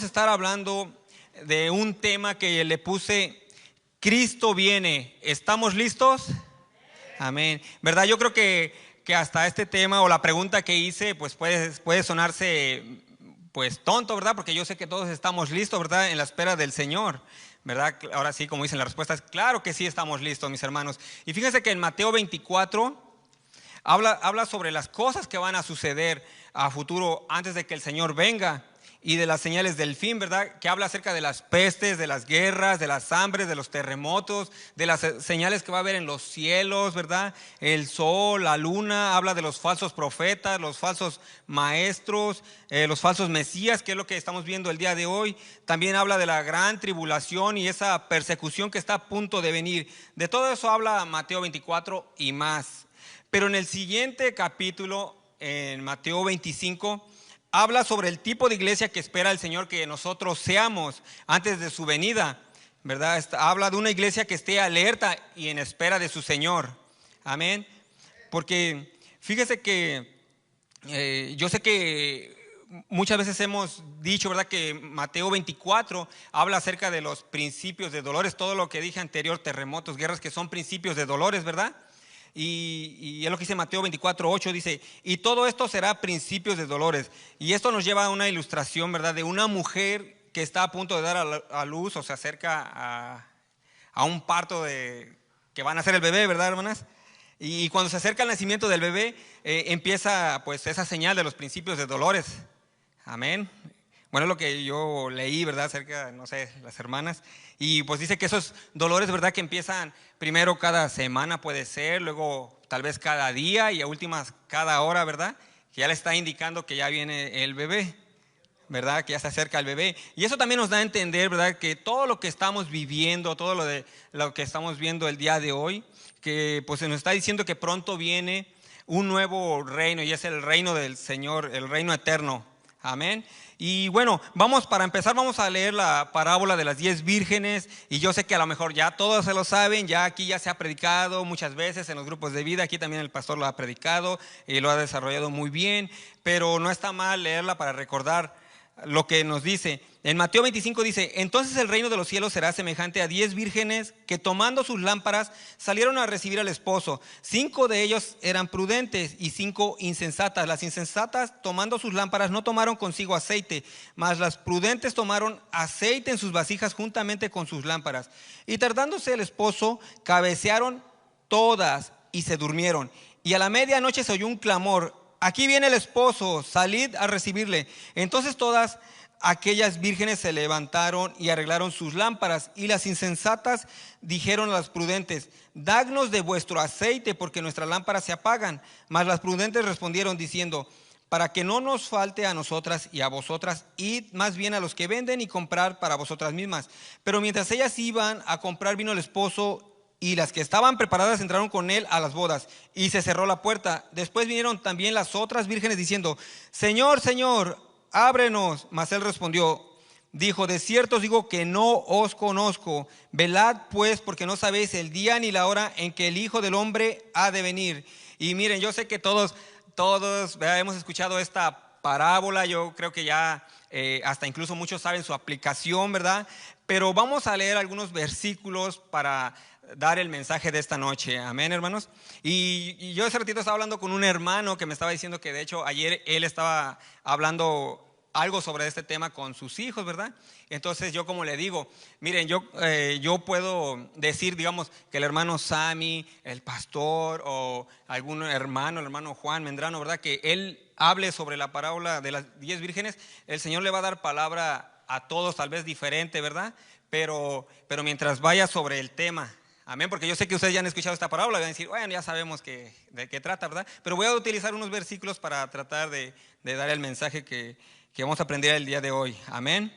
Estar hablando de un tema que le puse: Cristo viene. ¿Estamos listos? Amén. ¿Verdad? Yo creo que hasta este tema o la pregunta que hice pues puede sonarse pues tonto, ¿verdad? Porque yo sé que todos estamos listos, ¿verdad? En la espera del Señor, ¿verdad? Ahora sí, como dicen las respuestas, claro que sí estamos listos, mis hermanos. Y fíjense que en Mateo 24 habla sobre las cosas que van a suceder a futuro antes de que el Señor venga, y de las señales del fin, ¿verdad? Que habla acerca de las pestes, de las guerras, de las hambres, de los terremotos, de las señales que va a haber en los cielos, ¿verdad? El sol, la luna, habla de los falsos profetas, los falsos maestros, los falsos mesías, que es lo que estamos viendo el día de hoy. También habla de la gran tribulación y esa persecución que está a punto de venir. De todo eso habla Mateo 24 y más. Pero en el siguiente capítulo, en Mateo 25, habla sobre el tipo de iglesia que espera el Señor que nosotros seamos antes de su venida, ¿verdad? Habla de una iglesia que esté alerta y en espera de su Señor. Amén. Porque fíjese que yo sé que muchas veces hemos dicho, ¿verdad?, que Mateo 24 habla acerca de los principios de dolores. Todo lo que dije anterior, terremotos, guerras, que son principios de dolores, ¿verdad? Y es lo que dice Mateo 24:8, dice: y todo esto será principios de dolores. Y esto nos lleva a una ilustración, ¿verdad?, de una mujer que está a punto de dar a luz, o se acerca a un parto que van a hacer el bebé, ¿verdad, hermanas? Y cuando se acerca el nacimiento del bebé, empieza pues esa señal de los principios de dolores. Amén. Bueno, es lo que yo leí, ¿verdad?, acerca, no sé, las hermanas. Y pues dice que esos dolores, ¿verdad?, que empiezan primero cada semana, puede ser, luego tal vez cada día y a últimas cada hora, ¿verdad?, que ya le está indicando que ya viene el bebé, ¿verdad?, que ya se acerca el bebé. Y eso también nos da a entender, ¿verdad?, que todo lo que estamos viviendo, todo lo que estamos viendo el día de hoy, que pues se nos está diciendo que pronto viene un nuevo reino, y es el reino del Señor, el reino eterno. Amén. Y bueno, para empezar vamos a leer la parábola de las 10 vírgenes. Y yo sé que a lo mejor ya todos se lo saben, ya aquí ya se ha predicado muchas veces en los grupos de vida. Aquí también el pastor lo ha predicado y lo ha desarrollado muy bien, pero no está mal leerla para recordar lo que nos dice. En Mateo 25 dice: entonces el reino de los cielos será semejante a 10 vírgenes que, tomando sus lámparas, salieron a recibir al esposo. 5 de ellos eran prudentes y 5 insensatas. Las insensatas, tomando sus lámparas, no tomaron consigo aceite, mas las prudentes tomaron aceite en sus vasijas juntamente con sus lámparas. Y tardándose el esposo, cabecearon todas y se durmieron. Y a la medianoche se oyó un clamor: aquí viene el esposo, salid a recibirle. Entonces todas aquellas vírgenes se levantaron y arreglaron sus lámparas. Y las insensatas dijeron a las prudentes: dadnos de vuestro aceite, porque nuestras lámparas se apagan. Mas las prudentes respondieron diciendo: para que no nos falte a nosotras y a vosotras, id más bien a los que venden y comprar para vosotras mismas. Pero mientras ellas iban a comprar, vino el esposo, y las que estaban preparadas entraron con él a las bodas, y se cerró la puerta. Después vinieron también las otras vírgenes diciendo: Señor, Señor, ábrenos. Mas él dijo: de cierto os digo que no os conozco. Velad pues, porque no sabéis el día ni la hora en que el Hijo del Hombre ha de venir. Y miren, yo sé que todos hemos escuchado esta parábola. Yo creo que ya hasta incluso muchos saben su aplicación, ¿verdad? Pero vamos a leer algunos versículos para dar el mensaje de esta noche. Amén, hermanos. Y yo ese ratito estaba hablando con un hermano que me estaba diciendo que de hecho ayer él estaba hablando algo sobre este tema con sus hijos, ¿verdad? Entonces yo, como le digo, miren, yo puedo decir, digamos, que el hermano Sammy, el pastor, o algún hermano, el hermano Juan Mendrano, ¿verdad?, que él hable sobre la parábola de las 10 vírgenes. El Señor le va a dar palabra a todos, tal vez diferente, ¿verdad? Pero mientras vaya sobre el tema. Amén, porque yo sé que ustedes ya han escuchado esta parábola y van a decir: bueno, ya sabemos de qué trata, ¿verdad? Pero voy a utilizar unos versículos para tratar de dar el mensaje que vamos a aprender el día de hoy. Amén.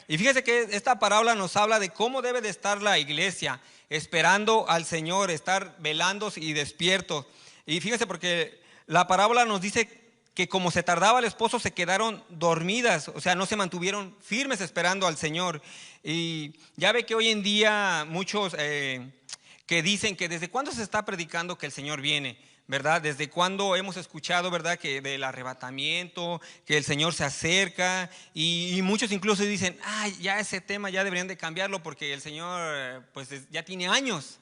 Y fíjese que esta parábola nos habla de cómo debe de estar la iglesia, esperando al Señor, estar velando y despiertos. Y fíjese, porque la parábola nos dice que como se tardaba el esposo, se quedaron dormidas, o sea, no se mantuvieron firmes esperando al Señor. Y ya ve que hoy en día muchos que dicen que desde cuándo se está predicando que el Señor viene. ¿verdad? Desde cuando hemos escuchado, ¿verdad? Que del arrebatamiento, que el Señor se acerca y muchos incluso dicen, ya ese tema ya deberían de cambiarlo porque el Señor pues ya tiene años,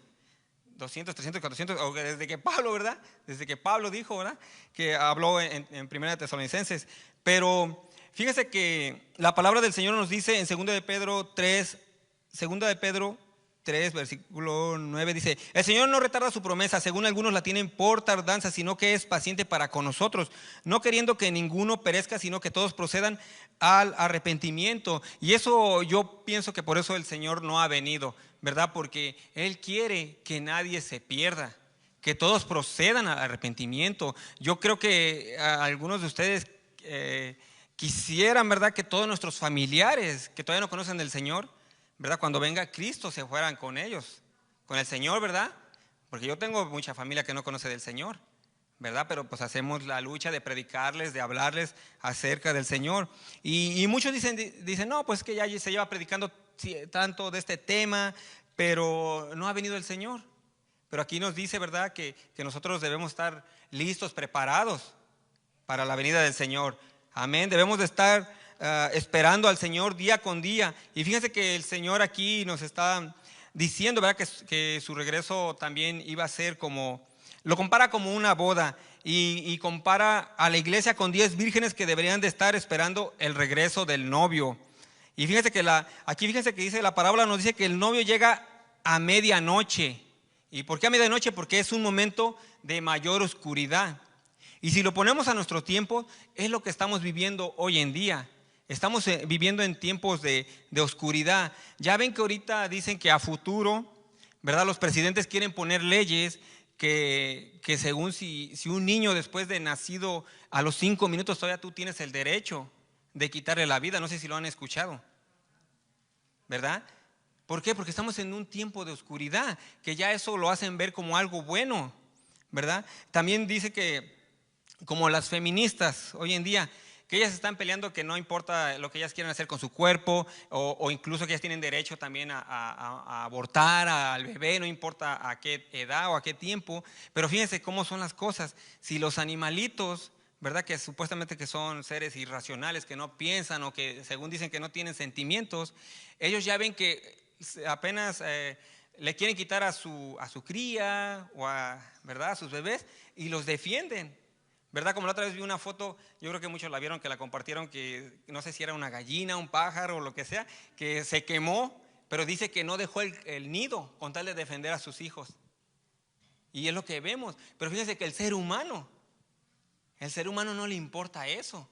200, 300, 400, o desde que Pablo, ¿verdad? Desde que Pablo dijo, ¿verdad? Que habló en Primera de Tesalonicenses. Pero fíjense que la palabra del Señor nos dice en 2 de Pedro 3, versículo 9, dice: el Señor no retarda su promesa, según algunos la tienen por tardanza, sino que es paciente para con nosotros, no queriendo que ninguno perezca, sino que todos procedan al arrepentimiento. Y eso yo pienso que por eso el Señor no ha venido, ¿verdad? Porque Él quiere que nadie se pierda, que todos procedan al arrepentimiento. Yo creo que algunos de ustedes quisieran, ¿verdad?, que todos nuestros familiares que todavía no conocen del Señor, ¿verdad?, cuando venga Cristo se fueran con ellos, con el Señor, ¿verdad? Porque yo tengo mucha familia que no conoce del Señor, ¿verdad? Pero pues hacemos la lucha de predicarles, de hablarles acerca del Señor. Y muchos dicen, no, pues que ya se lleva predicando tanto de este tema, pero no ha venido el Señor. Pero aquí nos dice, ¿verdad?, que nosotros debemos estar listos, preparados para la venida del Señor. Amén. Debemos de estar esperando al Señor día con día. Y fíjense que el Señor aquí nos está diciendo, ¿verdad?, que su regreso también iba a ser como, lo compara como una boda y compara a la iglesia con 10 vírgenes que deberían de estar esperando el regreso del novio. Y fíjense que aquí fíjense que dice la parábola, nos dice que el novio llega a medianoche. ¿Y por qué a medianoche? Porque es un momento de mayor oscuridad. Y si lo ponemos a nuestro tiempo, es lo que estamos viviendo hoy en día. Estamos viviendo en tiempos de oscuridad. Ya ven que ahorita dicen que a futuro, ¿verdad?, los presidentes quieren poner leyes que según si un niño después de nacido a los 5 minutos todavía tú tienes el derecho de quitarle la vida. No sé si lo han escuchado, ¿verdad? ¿Por qué? Porque estamos en un tiempo de oscuridad, que ya eso lo hacen ver como algo bueno, ¿verdad? También dice que como las feministas hoy en día, que ellas están peleando que no importa lo que ellas quieran hacer con su cuerpo, o incluso que ellas tienen derecho también a abortar al bebé, no importa a qué edad o a qué tiempo. Pero fíjense cómo son las cosas. Si los animalitos, ¿verdad?, que supuestamente que son seres irracionales, que no piensan o que según dicen que no tienen sentimientos, ellos ya ven que apenas le quieren quitar a su cría o ¿verdad?, a sus bebés, y los defienden, ¿verdad? Como la otra vez vi una foto, yo creo que muchos la vieron, que la compartieron, que no sé si era una gallina, un pájaro o lo que sea, que se quemó, pero dice que no dejó el nido con tal de defender a sus hijos. Y es lo que vemos. Pero fíjense que el ser humano no le importa eso,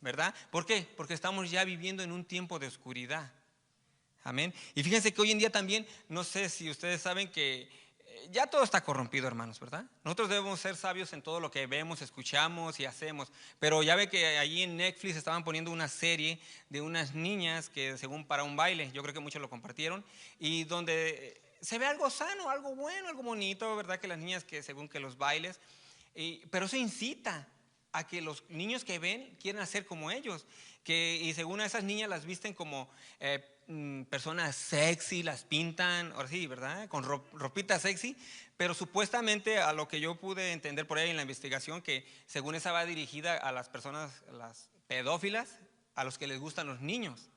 ¿verdad? ¿Por qué? Porque estamos ya viviendo en un tiempo de oscuridad. Amén. Y fíjense que hoy en día también, no sé si ustedes saben que ya todo está corrompido, hermanos, ¿verdad? Nosotros debemos ser sabios en todo lo que vemos, escuchamos y hacemos. Pero ya ve que allí en Netflix estaban poniendo una serie de unas niñas que según para un baile, yo creo que muchos lo compartieron, y donde se ve algo sano, algo bueno, algo bonito, ¿verdad? Que las niñas que según que los bailes, pero eso incita a que los niños que ven quieren hacer como ellos, y según a esas niñas las visten como personas sexy, las pintan, ahora sí, ¿verdad?, con ropita sexy, pero supuestamente a lo que yo pude entender por ahí en la investigación, que según esa va dirigida a las personas, las pedófilas, a los que les gustan los niños.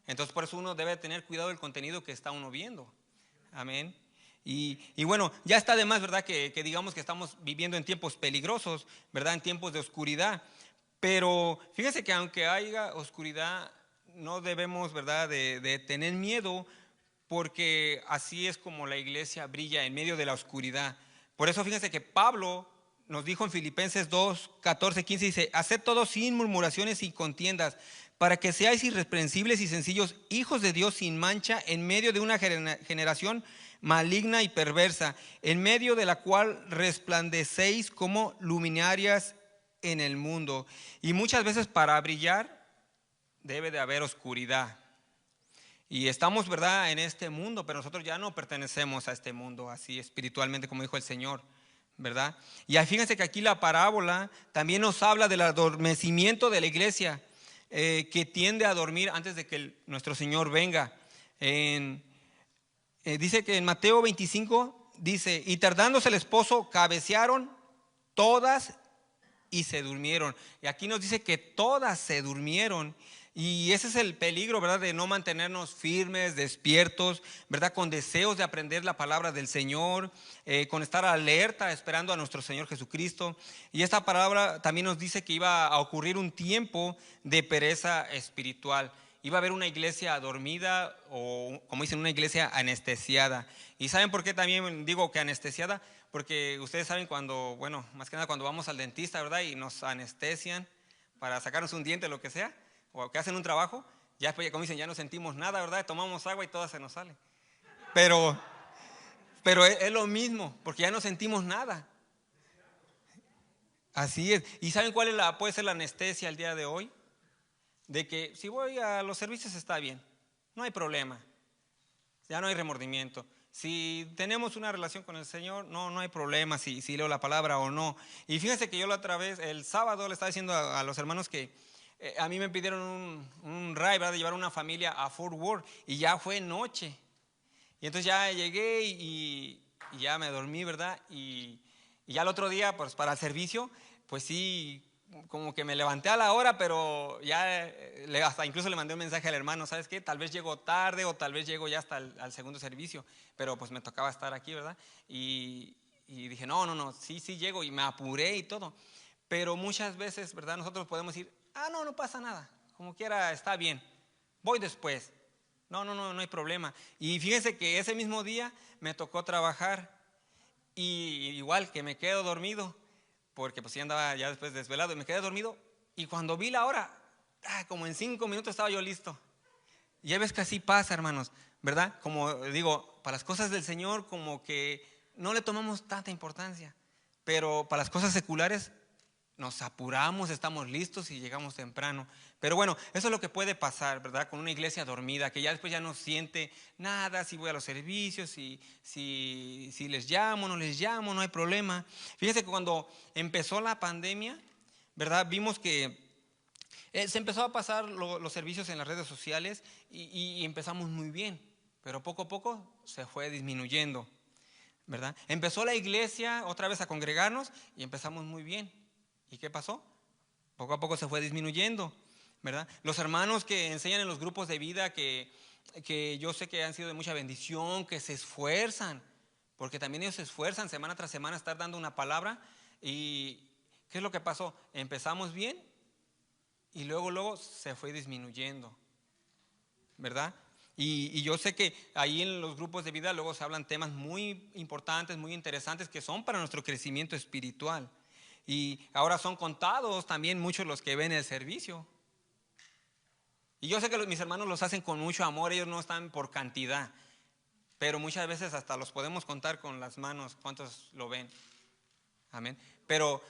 Entonces por eso uno debe tener cuidado del contenido que está uno viendo. Amén. Y bueno, ya está de más, ¿verdad?, que digamos que estamos viviendo en tiempos peligrosos, ¿verdad?, en tiempos de oscuridad. Pero fíjense que aunque haya oscuridad, no debemos, ¿verdad?, de tener miedo, porque así es como la iglesia brilla en medio de la oscuridad. Por eso fíjense que Pablo nos dijo en Filipenses 2, 14, 15, dice: haced todo sin murmuraciones y contiendas, para que seáis irreprensibles y sencillos, hijos de Dios sin mancha, en medio de una generación maligna y perversa, en medio de la cual resplandecéis como luminarias en el mundo. Y muchas veces para brillar debe de haber oscuridad. Y estamos, ¿verdad?, en este mundo, pero nosotros ya no pertenecemos a este mundo así espiritualmente, como dijo el Señor, ¿verdad? Y fíjense que aquí la parábola también nos habla del adormecimiento de la iglesia, que tiende a dormir antes de que nuestro Señor venga. Dice que en Mateo 25, dice, y tardándose el esposo, cabecearon todas y se durmieron. Y aquí nos dice que todas se durmieron. Y ese es el peligro, ¿verdad? De no mantenernos firmes, despiertos, ¿verdad? Con deseos de aprender la palabra del Señor, con estar alerta, esperando a nuestro Señor Jesucristo. Y esta palabra también nos dice que iba a ocurrir un tiempo de pereza espiritual. Iba a haber una iglesia dormida o, como dicen, una iglesia anestesiada. ¿Y saben por qué también digo que anestesiada? Porque ustedes saben cuando, bueno, más que nada cuando vamos al dentista, ¿verdad? Y nos anestesian para sacarnos un diente, lo que sea, o que hacen un trabajo, ya después, como dicen, ya no sentimos nada, ¿verdad? Tomamos agua y todo se nos sale. Pero, pero es lo mismo, porque ya no sentimos nada. Así es. ¿Y saben cuál es puede ser la anestesia el día de hoy? De que si voy a los servicios está bien, no hay problema, ya no hay remordimiento. Si tenemos una relación con el Señor, no hay problema si leo la palabra o no. Y fíjense que yo la otra vez, el sábado, le estaba diciendo a los hermanos que a mí me pidieron un ride, ¿verdad? De llevar una familia a Fort Worth y ya fue noche. Y entonces ya llegué y ya me dormí, ¿verdad? Y ya el otro día, pues para el servicio, pues sí, como que me levanté a la hora, pero ya hasta incluso le mandé un mensaje al hermano, ¿sabes qué? Tal vez llego tarde o tal vez llego ya hasta al segundo servicio, pero pues me tocaba estar aquí, ¿verdad? Y dije, no, sí llego y me apuré y todo. Pero muchas veces, ¿verdad? Nosotros podemos decir, no pasa nada, como quiera está bien, voy después. No hay problema. Y fíjense que ese mismo día me tocó trabajar y igual que me quedo dormido, porque pues ya andaba ya después desvelado y me quedé dormido y cuando vi la hora, como en 5 minutos estaba yo listo. Y ya ves que así pasa, hermanos, ¿verdad? Como digo, para las cosas del Señor como que no le tomamos tanta importancia, pero para las cosas seculares nos apuramos, estamos listos y llegamos temprano. Pero bueno, eso es lo que puede pasar, ¿verdad? Con una iglesia dormida, que ya después ya no siente nada, si voy a los servicios, si les llamo, no les llamo, no hay problema. Fíjense que cuando empezó la pandemia, ¿verdad? Vimos que se empezó a pasar los servicios en las redes sociales y empezamos muy bien, pero poco a poco se fue disminuyendo, ¿verdad? Empezó la iglesia otra vez a congregarnos y empezamos muy bien. ¿Y qué pasó? Poco a poco se fue disminuyendo, ¿verdad? Los hermanos que enseñan en los grupos de vida, que yo sé que han sido de mucha bendición, que se esfuerzan, porque también ellos se esfuerzan semana tras semana a estar dando una palabra. ¿Y qué es lo que pasó? Empezamos bien y luego se fue disminuyendo, ¿verdad? Y yo sé que ahí en los grupos de vida luego se hablan temas muy importantes, muy interesantes, que son para nuestro crecimiento espiritual. Y ahora son contados también muchos los que ven el servicio. Y yo sé que mis hermanos los hacen con mucho amor, ellos no están por cantidad, pero muchas veces hasta los podemos contar con las manos cuántos lo ven. Amén. Pero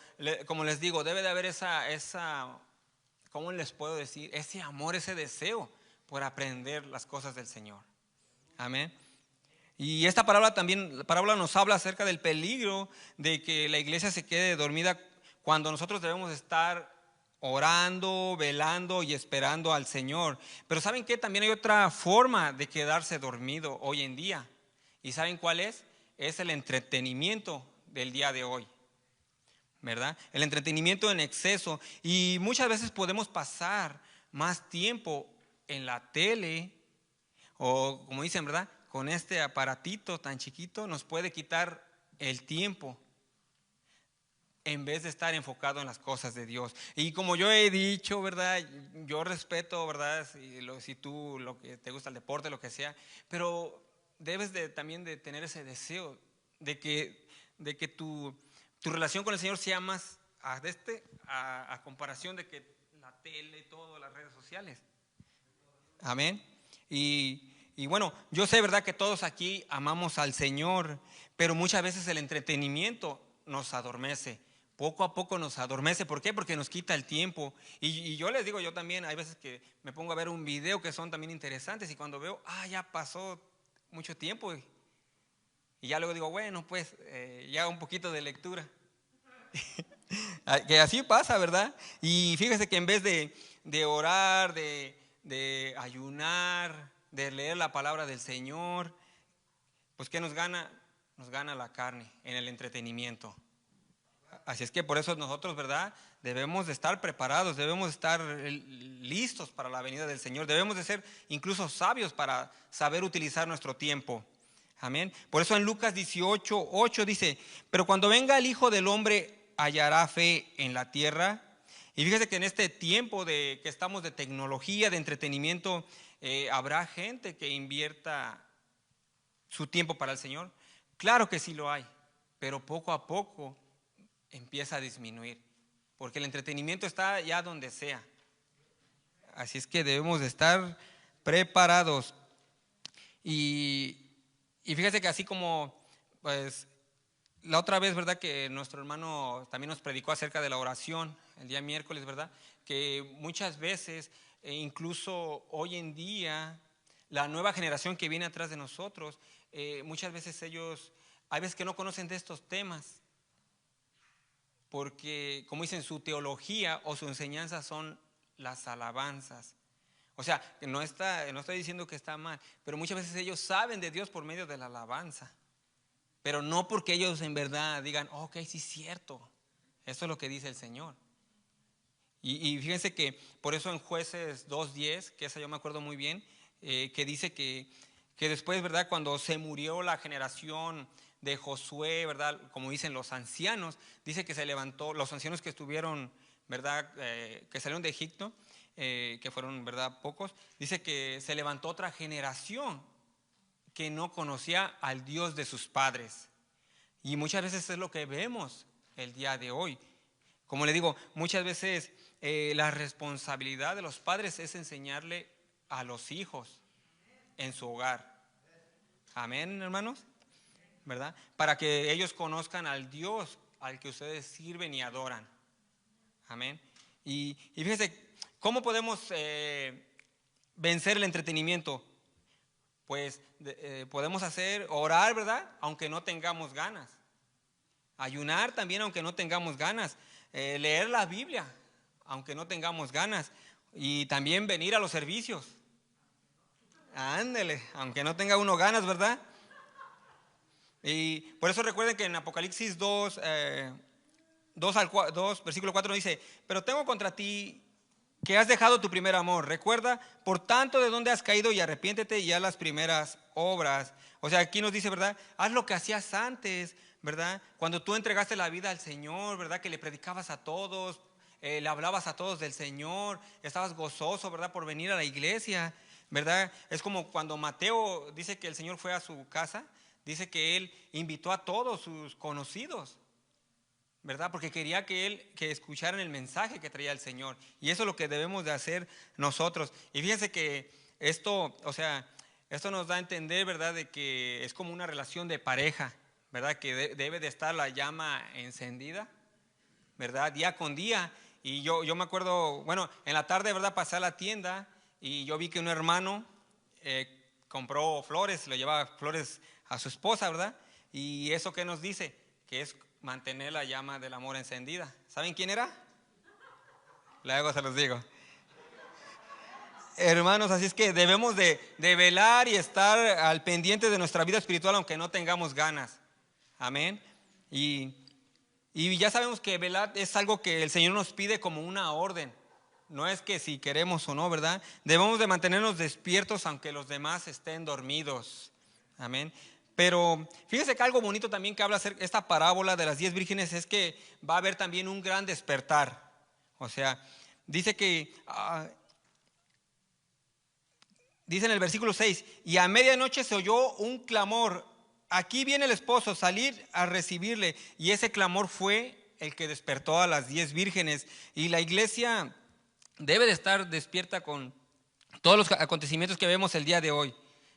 como les digo, debe de haber esa, ¿cómo les puedo decir? Ese amor, ese deseo por aprender las cosas del Señor. Amén. Y esta la parábola nos habla acerca del peligro de que la iglesia se quede dormida cuando nosotros debemos estar orando, velando y esperando al Señor. Pero ¿saben qué? También hay otra forma de quedarse dormido hoy en día. ¿Y saben cuál es? Es el entretenimiento del día de hoy, ¿verdad? El entretenimiento en exceso. Y muchas veces podemos pasar más tiempo en la tele o, como dicen, ¿verdad? Con este aparatito tan chiquito nos puede quitar el tiempo en vez de estar enfocado en las cosas de Dios. Y como yo he dicho, ¿verdad? Yo respeto, ¿verdad? Si tú lo que te gusta el deporte, lo que sea, pero debes también de tener ese deseo de que tu relación con el Señor sea más a comparación de que la tele y todo, las redes sociales. Amén. Y bueno, yo sé, ¿verdad?, que todos aquí amamos al Señor, pero muchas veces el entretenimiento nos adormece. Poco a poco nos adormece. ¿Por qué? Porque nos quita el tiempo. Y yo les digo, yo también, hay veces que me pongo a ver un video que son también interesantes y cuando veo, ya pasó mucho tiempo. Y ya luego digo, bueno, pues ya un poquito de lectura. Que así pasa, ¿verdad? Y fíjese que en vez de orar, de ayunar, de leer la palabra del Señor, pues ¿qué nos gana? nos gana la carne en el entretenimiento. Así es que por eso nosotros, ¿verdad? Debemos de estar preparados, debemos de estar listos para la venida del Señor. Debemos de ser incluso sabios para saber utilizar nuestro tiempo. Amén. Por eso en Lucas 18:8 dice, pero cuando venga el Hijo del Hombre, ¿hallará fe en la tierra? Y fíjese que en este tiempo que estamos de tecnología, de entretenimiento, ¿habrá gente que invierta su tiempo para el Señor? Claro que sí lo hay, pero poco a poco empieza a disminuir, porque el entretenimiento está ya donde sea. Así es que debemos de estar preparados. Y fíjese que así como, pues, la otra vez, ¿verdad? Que nuestro hermano también nos predicó acerca de la oración, el día miércoles, ¿verdad? Que muchas veces, incluso hoy en día, la nueva generación que viene atrás de nosotros, muchas veces ellos, hay veces que no conocen de estos temas, porque, como dicen, su teología o su enseñanza son las alabanzas. O sea, no estoy diciendo que está mal, pero muchas veces ellos saben de Dios por medio de la alabanza, pero no porque ellos en verdad digan, oh, ok, sí es cierto, eso es lo que dice el Señor. Y fíjense que por eso en Jueces 2:10, que esa yo me acuerdo muy bien, que dice que después, ¿verdad? Cuando se murió la generación de Josué, ¿verdad? Como dicen los ancianos, dice que se levantó, los ancianos que estuvieron, ¿verdad? Que salieron de Egipto, que fueron, ¿verdad? Pocos, dice que se levantó otra generación que no conocía al Dios de sus padres. Y muchas veces es lo que vemos el día de hoy. Como le digo, muchas veces la responsabilidad de los padres es enseñarle a los hijos en su hogar. Amén, hermanos, ¿verdad? Para que ellos conozcan al Dios al que ustedes sirven y adoran. Amén. Y fíjense, ¿cómo podemos vencer el entretenimiento? Pues podemos orar, ¿verdad? Aunque no tengamos ganas. Ayunar también aunque no tengamos ganas. Leer la Biblia aunque no tengamos ganas. Y también venir a los servicios. Ándele, aunque no tenga uno ganas, ¿verdad? Y por eso recuerden que en Apocalipsis 2, versículo 4 nos dice, pero tengo contra ti que has dejado tu primer amor. Recuerda, por tanto, de dónde has caído y arrepiéntete y haz las primeras obras. O sea, aquí nos dice, ¿verdad? Haz lo que hacías antes, ¿verdad? Cuando tú entregaste la vida al Señor, ¿verdad? Que le predicabas a todos, le hablabas a todos del Señor, estabas gozoso, ¿verdad? Por venir a la iglesia, ¿verdad? Es como cuando Mateo dice que el Señor fue a su casa, dice que él invitó a todos sus conocidos, ¿verdad? Porque quería que escucharan el mensaje que traía el Señor. Y eso es lo que debemos de hacer nosotros. Y fíjense que esto, o sea, esto nos da a entender, ¿verdad? De que es como una relación de pareja, ¿verdad? Que debe de estar la llama encendida, ¿verdad? Día con día. Y yo me acuerdo, bueno, en la tarde, ¿verdad? Pasé a la tienda y yo vi que un hermano compró flores, le llevaba flores a su esposa, ¿verdad? Y eso que nos dice, que es mantener la llama del amor encendida. ¿Saben quién era? Luego se los digo. Hermanos, así es que debemos de velar y estar al pendiente de nuestra vida espiritual aunque no tengamos ganas. Amén. Y ya sabemos que velar es algo que el Señor nos pide como una orden. No es que si queremos o no, ¿verdad? Debemos de mantenernos despiertos aunque los demás estén dormidos. Amén. Pero fíjese que algo bonito también que habla esta parábola de las 10 vírgenes es que va a haber también un gran despertar. O sea, dice que, dice en el versículo 6, y a medianoche se oyó un clamor, aquí viene el esposo, salir a recibirle. Y ese clamor fue el que despertó a las 10 vírgenes. Y la iglesia debe de estar despierta con todos los acontecimientos que vemos el día de hoy,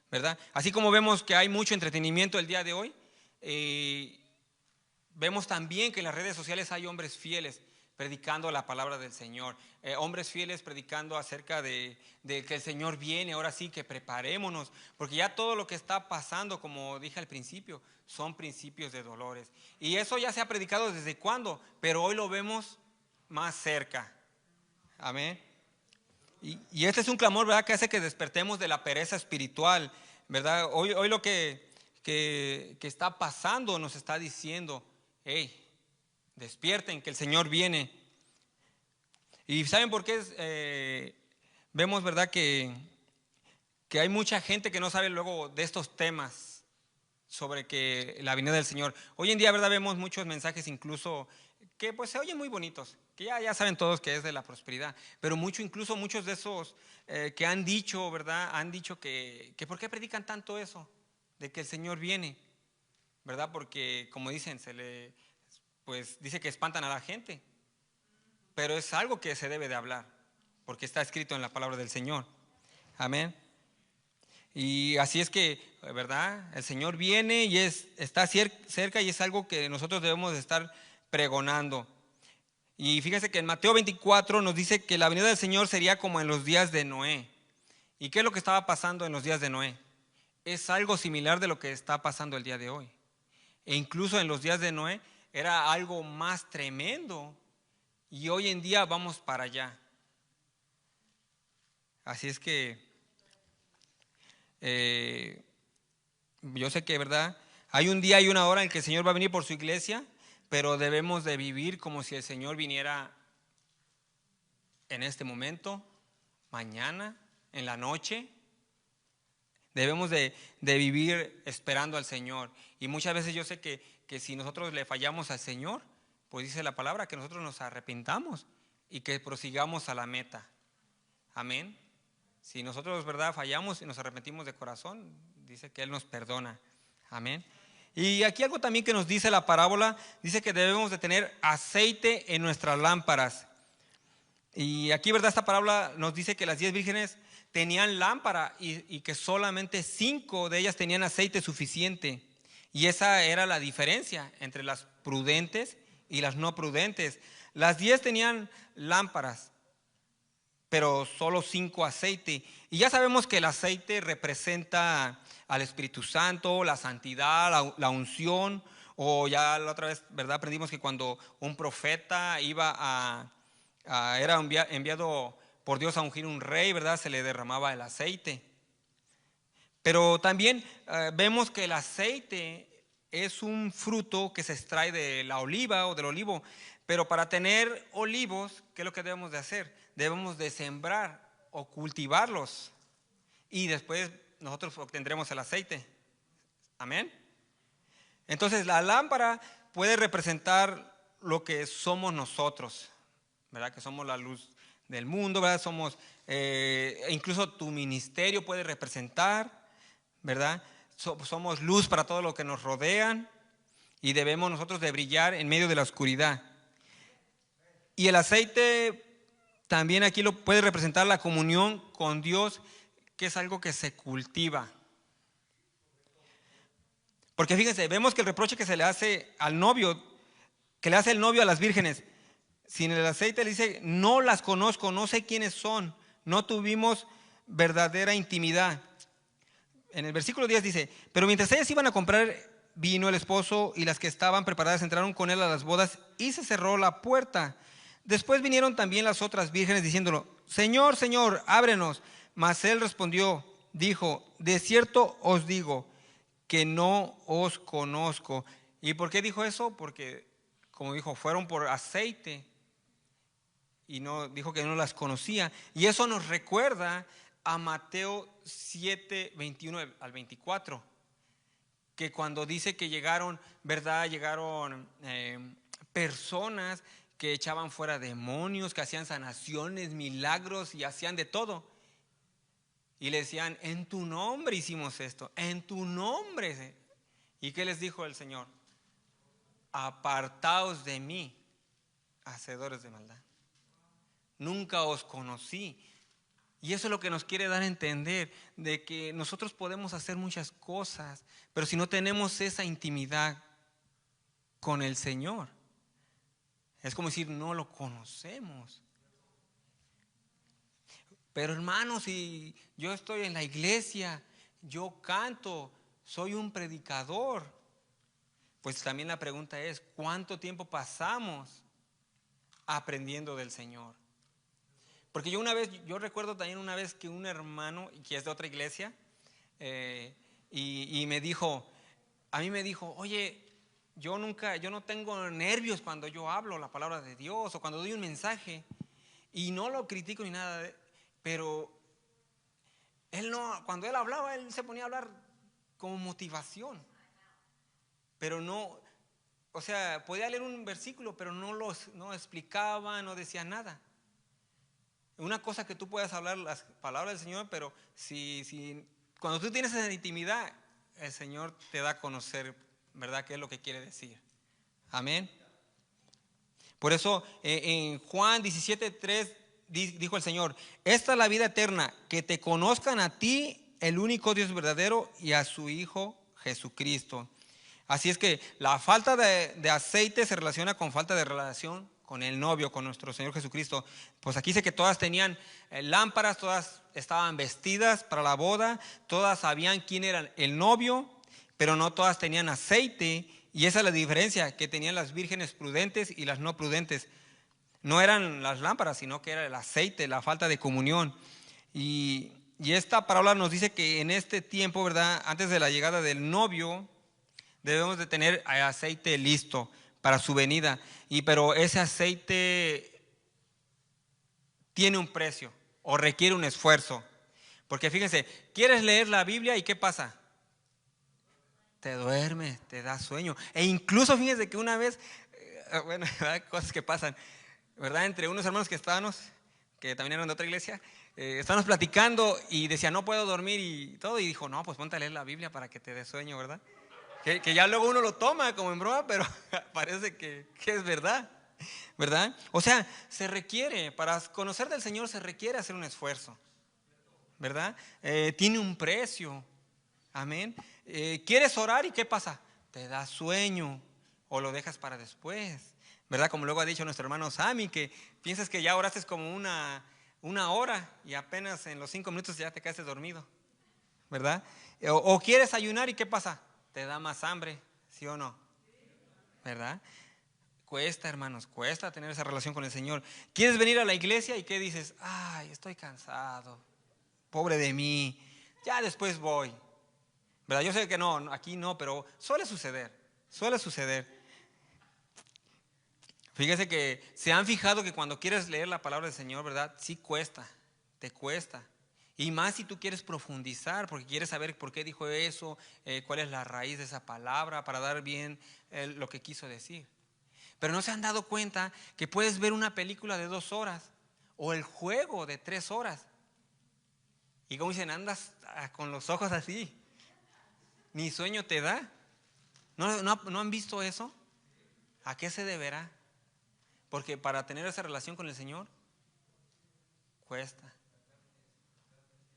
¿verdad? Así como vemos que hay mucho entretenimiento el día de hoy, vemos también que en las redes sociales hay hombres fieles predicando la palabra del Señor, hombres fieles predicando acerca de que el Señor viene, ahora sí que preparémonos, porque ya todo lo que está pasando, como dije al principio, son principios de dolores. Y eso ya se ha predicado desde cuándo, pero hoy lo vemos más cerca. Amén. Y este es un clamor, ¿verdad? Que hace que despertemos de la pereza espiritual, ¿verdad? Hoy lo que que está pasando nos está diciendo, hey, despierten, que el Señor viene. ¿Y saben por qué? Vemos, ¿verdad?, que hay mucha gente que no sabe luego de estos temas sobre que la venida del Señor. Hoy en día, ¿verdad?, vemos muchos mensajes incluso que pues se oyen muy bonitos, que ya saben todos que es de la prosperidad, pero incluso muchos de esos que han dicho, ¿verdad?, han dicho que ¿por qué predican tanto eso? De que el Señor viene, ¿verdad? Porque como dicen, pues dice que espantan a la gente, pero es algo que se debe de hablar, porque está escrito en la palabra del Señor. Amén. Y así es que, ¿verdad?, el Señor viene y está cerca, y es algo que nosotros debemos de estar pregonando. Y fíjense que en Mateo 24 nos dice que la venida del Señor sería como en los días de Noé. ¿Y qué es lo que estaba pasando en los días de Noé? Es algo similar de lo que está pasando el día de hoy. E incluso en los días de Noé era algo más tremendo, y hoy en día vamos para allá. Así es que yo sé que, ¿verdad?, hay un día y una hora en que el Señor va a venir por su iglesia, pero debemos de vivir como si el Señor viniera en este momento, mañana, en la noche. Debemos de vivir esperando al Señor. Y muchas veces yo sé que si nosotros le fallamos al Señor, pues dice la palabra que nosotros nos arrepintamos y que prosigamos a la meta. Amén. Si nosotros, ¿verdad?, fallamos y nos arrepentimos de corazón, dice que Él nos perdona. Amén. Y aquí algo también que nos dice la parábola, dice que debemos de tener aceite en nuestras lámparas. Y aquí, ¿verdad?, esta parábola nos dice que las 10 vírgenes tenían lámpara y que solamente 5 de ellas tenían aceite suficiente. Y esa era la diferencia entre las prudentes y las no prudentes. Las 10 tenían lámparas, pero solo 5 aceite. Y ya sabemos que el aceite representa al Espíritu Santo, la santidad, la unción. O ya la otra vez, ¿verdad?, aprendimos que cuando un profeta era enviado por Dios a ungir un rey, ¿verdad?, se le derramaba el aceite. Pero también vemos que el aceite es un fruto que se extrae de la oliva o del olivo. Pero para tener olivos, ¿qué es lo que debemos de hacer? Debemos de sembrar o cultivarlos, y después nosotros obtendremos el aceite. Amén. Entonces la lámpara puede representar lo que somos nosotros, ¿verdad?, que somos la luz del mundo, ¿verdad? Somos, incluso tu ministerio puede representar, ¿verdad? Somos luz para todo lo que nos rodean, y debemos nosotros de brillar en medio de la oscuridad. Y el aceite también aquí lo puede representar la comunión con Dios, que es algo que se cultiva. Porque fíjense, vemos que el reproche que se le hace al novio, que le hace el novio a las vírgenes, sin el aceite, le dice: no las conozco, no sé quiénes son, no tuvimos verdadera intimidad. En el versículo 10 dice: pero mientras ellas iban a comprar vino, el esposo y las que estaban preparadas entraron con él a las bodas, y se cerró la puerta. Después vinieron también las otras vírgenes diciéndolo: Señor, Señor, ábrenos. Mas él respondió, dijo: de cierto os digo que no os conozco. ¿Y por qué dijo eso? Porque, como dijo, fueron por aceite, y no dijo que no las conocía. Y eso nos recuerda a Mateo 7, 21 al 24, que cuando dice que llegaron, ¿verdad?, llegaron personas que echaban fuera demonios, que hacían sanaciones, milagros, y hacían de todo. Y le decían: en tu nombre hicimos esto, en tu nombre. ¿Y qué les dijo el Señor? Apartaos de mí, hacedores de maldad. Nunca os conocí. Y eso es lo que nos quiere dar a entender, de que nosotros podemos hacer muchas cosas, pero si no tenemos esa intimidad con el Señor, es como decir, no lo conocemos. Pero hermanos, si yo estoy en la iglesia, yo canto, soy un predicador, pues también la pregunta es: ¿cuánto tiempo pasamos aprendiendo del Señor? Porque yo recuerdo también una vez que un hermano, que es de otra iglesia, y me dijo: a mí me dijo, oye, yo no tengo nervios cuando yo hablo la palabra de Dios o cuando doy un mensaje, y no lo critico ni nada, pero él no, cuando él hablaba, él se ponía a hablar como motivación, pero no, o sea, podía leer un versículo, pero no explicaba, no decía nada. Una cosa que tú puedas hablar las palabras del Señor, pero cuando tú tienes esa intimidad, el Señor te da a conocer, ¿verdad?, qué es lo que quiere decir. Amén. Por eso en Juan 17:3 dijo el Señor: esta es la vida eterna, que te conozcan a ti, el único Dios verdadero, y a su Hijo Jesucristo. Así es que la falta de aceite se relaciona con falta de relación con el novio, con nuestro Señor Jesucristo. Pues aquí dice que todas tenían lámparas, todas estaban vestidas para la boda, todas sabían quién era el novio, pero no todas tenían aceite. Y esa es la diferencia que tenían las vírgenes prudentes y las no prudentes. No eran las lámparas, sino que era el aceite, la falta de comunión. Y esta parábola nos dice que en este tiempo, ¿verdad?, antes de la llegada del novio, debemos de tener aceite listo para su venida. Pero ese aceite tiene un precio o requiere un esfuerzo. Porque fíjense, quieres leer la Biblia y ¿qué pasa? Te duermes, te da sueño. E incluso fíjense que una vez, bueno, cosas que pasan, ¿verdad? Entre unos hermanos que estábamos, que también eran de otra iglesia, estábamos platicando y decía, no puedo dormir y todo. Y dijo, no, pues ponte a leer la Biblia para que te dé sueño, ¿verdad? Que ya luego uno lo toma como en broma, pero parece que es verdad, ¿verdad? O sea, se requiere, para conocer del Señor se requiere hacer un esfuerzo, ¿verdad? Tiene un precio, amén. ¿Quieres orar y qué pasa? Te da sueño o lo dejas para después, ¿verdad? Como luego ha dicho nuestro hermano Sammy, que piensas que ya oraste como una hora y apenas en los 5 minutos ya te quedaste dormido, ¿verdad? O quieres ayunar y ¿qué pasa? Te da más hambre, ¿sí o no? ¿Verdad? Cuesta, hermanos, cuesta tener esa relación con el Señor. ¿Quieres venir a la iglesia y qué dices? Ay, estoy cansado, pobre de mí, ya después voy, ¿verdad? Yo sé que no, aquí no, pero suele suceder, suele suceder. Fíjese que se han fijado que cuando quieres leer la palabra del Señor, ¿verdad? Sí cuesta, te cuesta. Y más si tú quieres profundizar, porque quieres saber por qué dijo eso, cuál es la raíz de esa palabra, para dar bien lo que quiso decir. Pero no se han dado cuenta que puedes ver una película de 2 horas o el juego de 3 horas. Y como dicen, andas con los ojos así, ni sueño te da. ¿No han visto eso? ¿A qué se deberá? Porque para tener esa relación con el Señor, cuesta.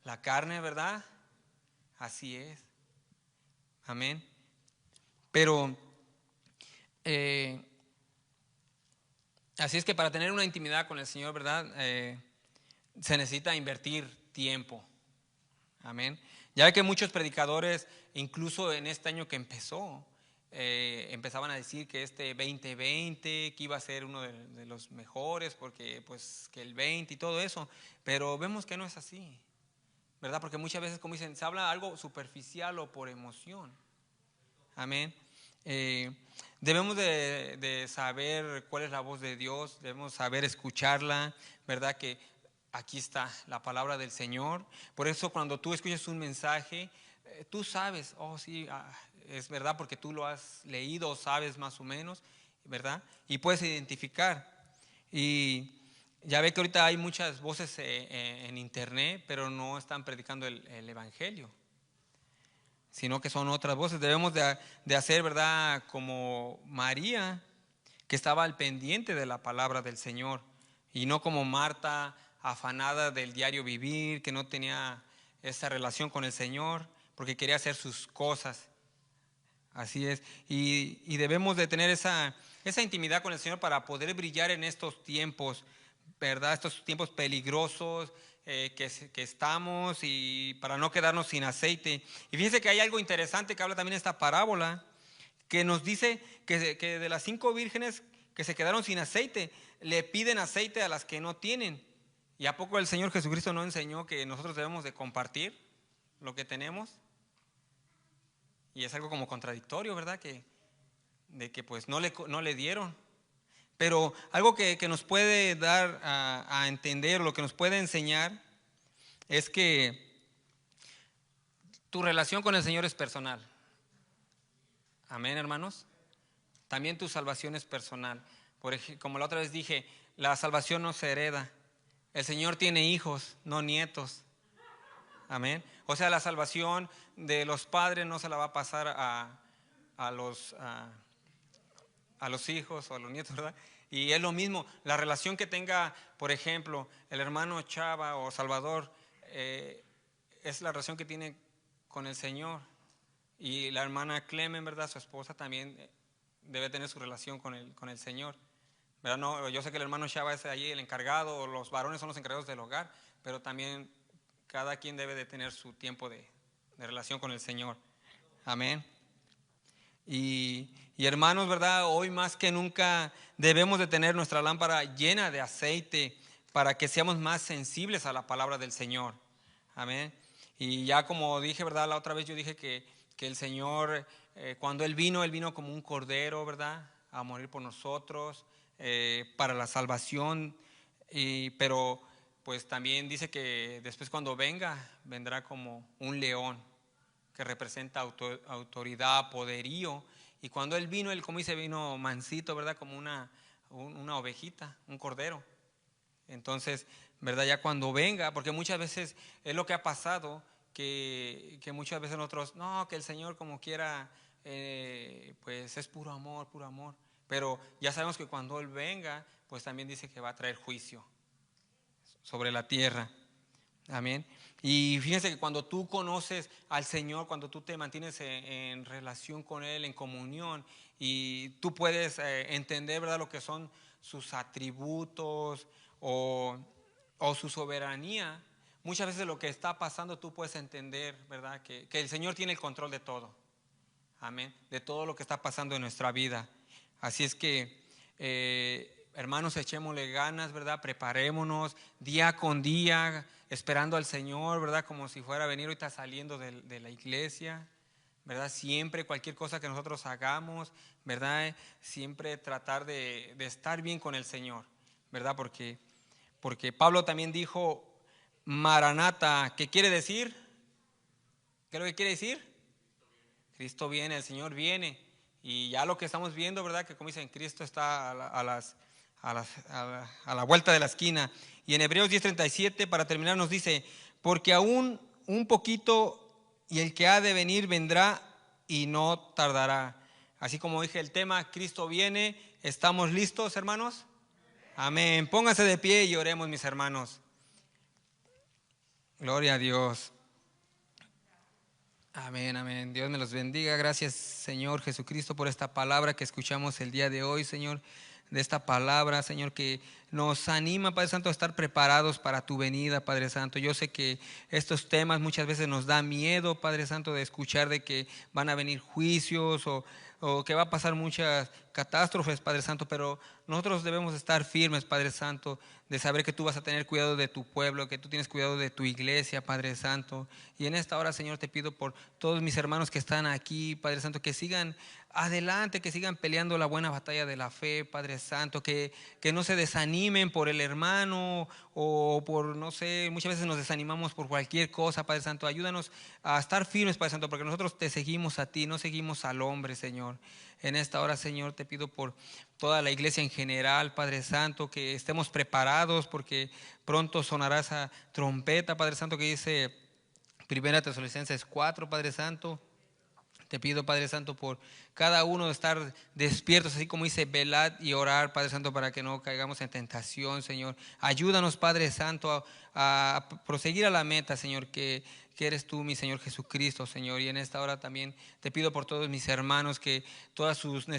La carne, ¿verdad? Así es. Amén. Pero así es que para tener una intimidad con el Señor, ¿verdad? Se necesita invertir tiempo. Amén. Ya ve que muchos predicadores, incluso en este año que empezó, empezaban a decir que este 2020, que iba a ser uno de los mejores, porque pues que el 20 y todo eso. Pero vemos que no es así, ¿verdad? Porque muchas veces, como dicen, se habla algo superficial o por emoción. Amén. Debemos de saber cuál es la voz de Dios, debemos saber escucharla, ¿verdad? Que aquí está la palabra del Señor. Por eso cuando tú escuchas un mensaje, tú sabes, oh sí, es verdad, porque tú lo has leído, sabes más o menos, ¿verdad? Y puedes identificar. Y ya ve que ahorita hay muchas voces en internet, pero no están predicando el evangelio, sino que son otras voces. Debemos de hacer, ¿verdad?, como María, que estaba al pendiente de la palabra del Señor, y no como Marta, afanada del diario vivir, que no tenía esa relación con el Señor, porque quería hacer sus cosas. Así es, y debemos de tener esa intimidad con el Señor para poder brillar en estos tiempos, ¿verdad? Estos tiempos peligrosos que estamos, y para no quedarnos sin aceite. Y fíjense que hay algo interesante que habla también esta parábola, que nos dice que de las 5 vírgenes que se quedaron sin aceite, le piden aceite a las que no tienen. ¿Y a poco el Señor Jesucristo no enseñó que nosotros debemos de compartir lo que tenemos? Y es algo como contradictorio, ¿verdad? De que pues no le dieron. Pero algo que nos puede dar a entender, lo que nos puede enseñar, es que tu relación con el Señor es personal. Amén, hermanos. También tu salvación es personal. Por ejemplo, como la otra vez dije, la salvación no se hereda. El Señor tiene hijos, no nietos. Amén. O sea, la salvación de los padres no se la va a pasar a los hijos o a los nietos, ¿verdad? Y es lo mismo, la relación que tenga, por ejemplo, el hermano Chava o Salvador, es la relación que tiene con el Señor. Y la hermana Clemen, ¿verdad? Su esposa también debe tener su relación con el Señor. ¿Verdad? No, yo sé que el hermano Chava es allí el encargado, los varones son los encargados del hogar, pero también cada quien debe de tener su tiempo de relación con el Señor. Amén. Y hermanos, ¿verdad? Hoy más que nunca debemos de tener nuestra lámpara llena de aceite para que seamos más sensibles a la palabra del Señor. Amén. Y ya como dije, ¿verdad? La otra vez yo dije que el Señor, cuando Él vino como un cordero, ¿verdad? A morir por nosotros, para la salvación. Pero pues también dice que después cuando vendrá como un león, que representa autoridad, poderío. Y cuando Él vino, Él como dice, vino mansito, ¿verdad? Como una ovejita, un cordero. Entonces, ¿verdad? Ya cuando venga, porque muchas veces es lo que ha pasado, que muchas veces nosotros, no, que el Señor como quiera, pues es puro amor, puro amor. Pero ya sabemos que cuando Él venga, pues también dice que va a traer juicio sobre la tierra. Amén. Y fíjense que cuando tú conoces al Señor, cuando tú te mantienes en relación con Él, en comunión, y tú puedes entender, ¿verdad?, lo que son sus atributos o su soberanía, muchas veces lo que está pasando tú puedes entender, ¿verdad?, que el Señor tiene el control de todo. Amén. De todo lo que está pasando en nuestra vida. Así es que, hermanos, echémosle ganas, ¿verdad? Preparémonos día con día, esperando al Señor, ¿verdad? Como si fuera a venir ahorita saliendo de la iglesia, ¿verdad? Siempre, cualquier cosa que nosotros hagamos, ¿verdad? Siempre tratar de estar bien con el Señor, ¿verdad? Porque Pablo también dijo, Maranata, ¿qué quiere decir? ¿Qué es lo que quiere decir? Cristo viene, el Señor viene. Y ya lo que estamos viendo, ¿verdad? Que como dicen, Cristo está a la vuelta de la esquina. Y en Hebreos 10:37, para terminar, nos dice, porque aún un poquito y el que ha de venir vendrá y no tardará. Así como dije el tema, Cristo viene. ¿Estamos listos, hermanos? Amén. Pónganse de pie y oremos, mis hermanos. Gloria a Dios. Amén, amén. Dios me los bendiga. Gracias, Señor Jesucristo, por esta palabra que escuchamos el día de hoy, Señor. De esta palabra, Señor, que nos anima, Padre Santo, a estar preparados para tu venida, Padre Santo. Yo sé que estos temas muchas veces nos da miedo, Padre Santo, de escuchar de que van a venir juicios o que va a pasar muchas catástrofes, Padre Santo, pero nosotros debemos estar firmes, Padre Santo, de saber que tú vas a tener cuidado de tu pueblo, que tú tienes cuidado de tu iglesia, Padre Santo. Y en esta hora, Señor, te pido por todos mis hermanos que están aquí, Padre Santo, que sigan adelante, que sigan peleando la buena batalla de la fe, Padre Santo, que no se desanimen por el hermano o por, no sé, muchas veces nos desanimamos por cualquier cosa, Padre Santo. Ayúdanos a estar firmes, Padre Santo, porque nosotros te seguimos a ti, no seguimos al hombre, Señor. En esta hora, Señor, te pido por toda la iglesia en general, Padre Santo, que estemos preparados porque pronto sonará esa trompeta, Padre Santo, que dice 1 Tesalonicenses 4, Padre Santo. Te pido, Padre Santo, por cada uno de estar despiertos, así como dice, velad y orar, Padre Santo, para que no caigamos en tentación, Señor. Ayúdanos, Padre Santo, a proseguir a la meta, Señor, que eres tú, mi Señor Jesucristo, Señor. Y en esta hora también te pido por todos mis hermanos que todas sus necesidades